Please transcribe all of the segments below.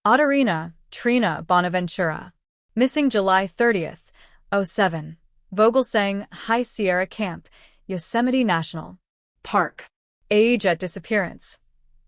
Otterina, Trina Bonaventura. Missing July 30th, 07. Vogelsang High Sierra Camp, Yosemite National Park. Age at disappearance,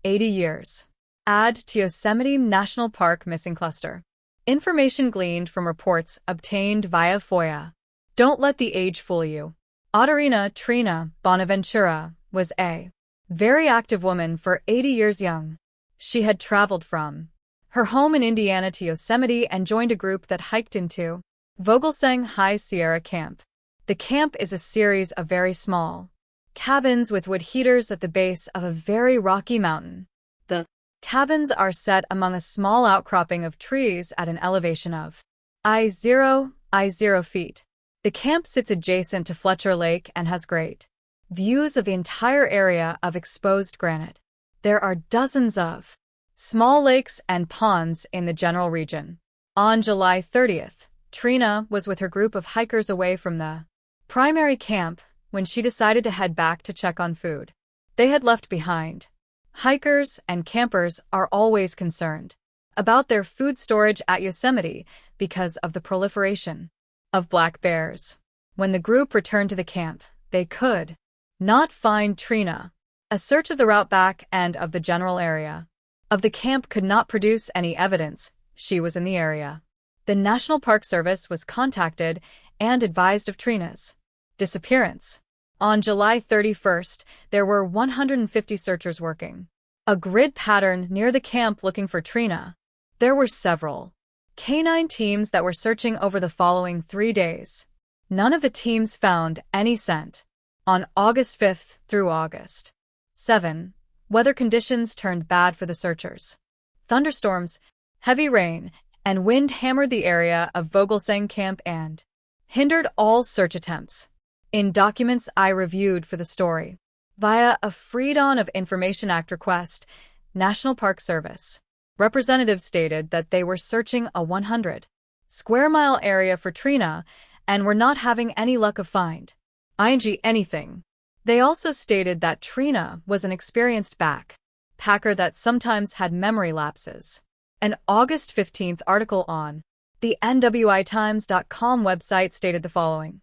80 years. Add to Yosemite National Park missing cluster. Information gleaned from reports obtained via FOIA. Don't let the age fool you. Otterina Trina Bonaventura was a very active woman for 80 years young. She had traveled from her home in Indiana to Yosemite and joined a group that hiked into Vogelsang High Sierra Camp. The camp is a series of very small cabins with wood heaters at the base of a very rocky mountain. The cabins are set among a small outcropping of trees at an elevation of I0 feet. The camp sits adjacent to Fletcher Lake and has great views of the entire area of exposed granite. There are dozens of small lakes and ponds in the general region. On July 30th, Trina was with her group of hikers away from the primary camp when she decided to head back to check on food they had left behind. Hikers and campers are always concerned about their food storage at Yosemite because of the proliferation of black bears. When the group returned to the camp, they could not find Trina. A search of the route back and of the general area of the camp could not produce any evidence she was in the area. The National Park Service was contacted and advised of Trina's disappearance. On July 31st, there were 150 searchers working a grid pattern near the camp looking for Trina. There were several canine teams that were searching over the following 3 days. None of the teams found any scent. On August 5th through August 7, weather conditions turned bad for the searchers. Thunderstorms, heavy rain, and wind hammered the area of Vogelsang Camp and hindered all search attempts. In documents I reviewed for the story, via a Freedom of Information Act request, National Park Service representatives stated that they were searching a 100-square-mile area for Trina and were not having any luck of anything. They also stated that Trina was an experienced backpacker that sometimes had memory lapses. An August 15th article on the NWITimes.com website stated the following.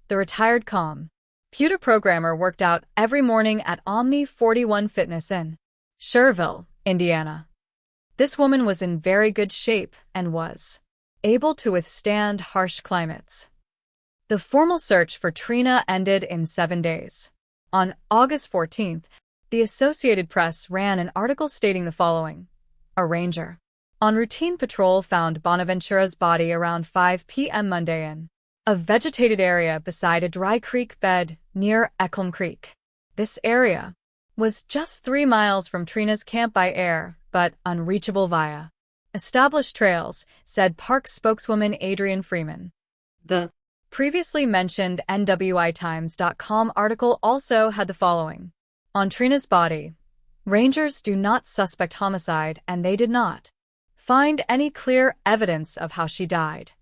The retired computer programmer worked out every morning at Omni 41 Fitness in Schererville, Indiana. This woman was in very good shape and was able to withstand harsh climates. The formal search for Trina ended in 7 days. On August 14th, the Associated Press ran an article stating the following. A ranger on routine patrol found Bonaventura's body around 5 p.m. Monday in a vegetated area beside a dry creek bed near Echelm Creek. This area was just 3 miles from Trina's camp by air, but unreachable via established trails, said park spokeswoman Adrienne Freeman. The previously mentioned NWITimes.com article also had the following. On Trina's body, rangers do not suspect homicide and they did not find any clear evidence of how she died.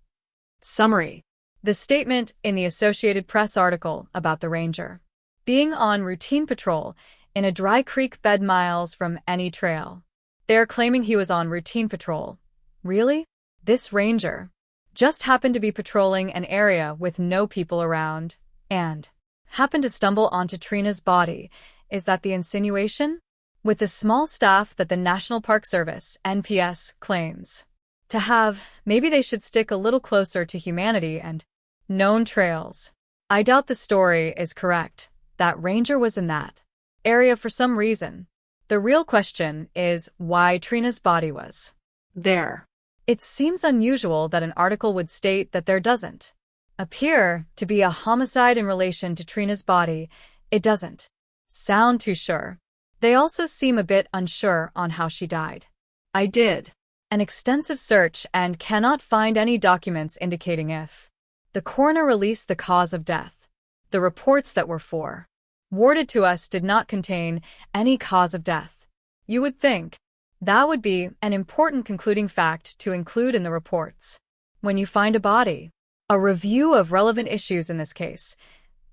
Summary. The statement in the Associated Press article about the ranger being on routine patrol in a dry creek bed miles from any trail. They are claiming he was on routine patrol. Really? This ranger just happened to be patrolling an area with no people around and happened to stumble onto Trina's body. Is that the insinuation? With the small staff that the National Park Service, NPS, claims to have, maybe they should stick a little closer to humanity and known trails. I doubt the story is correct. That ranger was in that area for some reason. The real question is why Trina's body was there. It seems unusual that an article would state that there doesn't appear to be a homicide in relation to Trina's body. It doesn't sound too sure. They also seem a bit unsure on how she died. I did an extensive search and cannot find any documents indicating if the coroner released the cause of death. The reports that were forwarded to us did not contain any cause of death. You would think that would be an important concluding fact to include in the reports. When you find a body, a review of relevant issues in this case,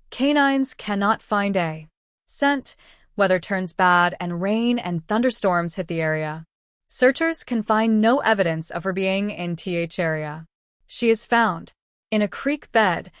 canines cannot find a scent. Weather turns bad and rain and thunderstorms hit the area. Searchers can find no evidence of her being in th area. She is found in a creek bed,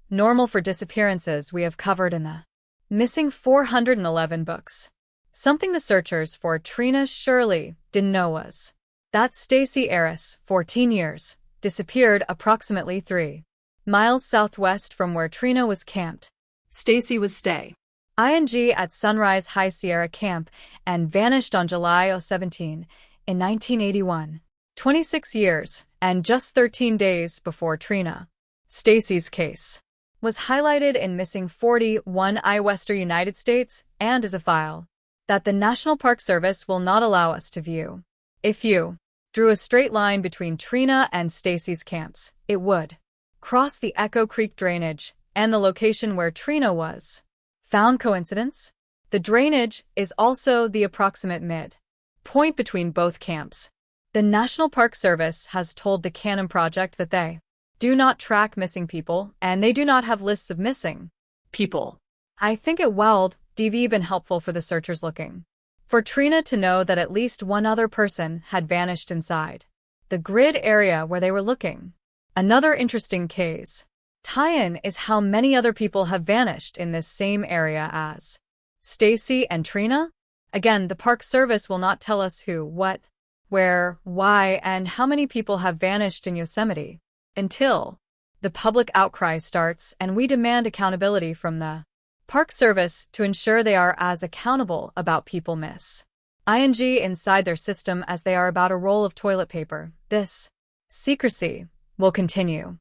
normal for disappearances we have covered in the missing 411 books. Something the searchers for Trina surely didn't know was that Stacy Harris, 14 years, disappeared approximately 3 miles southwest from where Trina was camped. Stacy was ing at Sunrise High Sierra Camp and vanished on July 17 in 1981, 26 years and just 13 days before Trina. Stacy's case was highlighted in Missing 41I Western United States and is a file that the National Park Service will not allow us to view. If you drew a straight line between Trina and Stacy's camps, it would cross the Echo Creek drainage and the location where Trina was found. Coincidence? The drainage is also the approximate mid-point between both camps. The National Park Service has told the Cannon Project that they do not track missing people and they do not have lists of missing people. I think it would been helpful for the searchers looking for Trina to know that at least one other person had vanished inside the grid area where they were looking. Another interesting case tie-in is how many other people have vanished in this same area as Stacy and Trina. Again, the Park Service will not tell us who, what, where, why, and how many people have vanished in Yosemite until the public outcry starts and we demand accountability from the Park Service to ensure they are as accountable about people ing inside their system as they are about a roll of toilet paper. This secrecy will continue.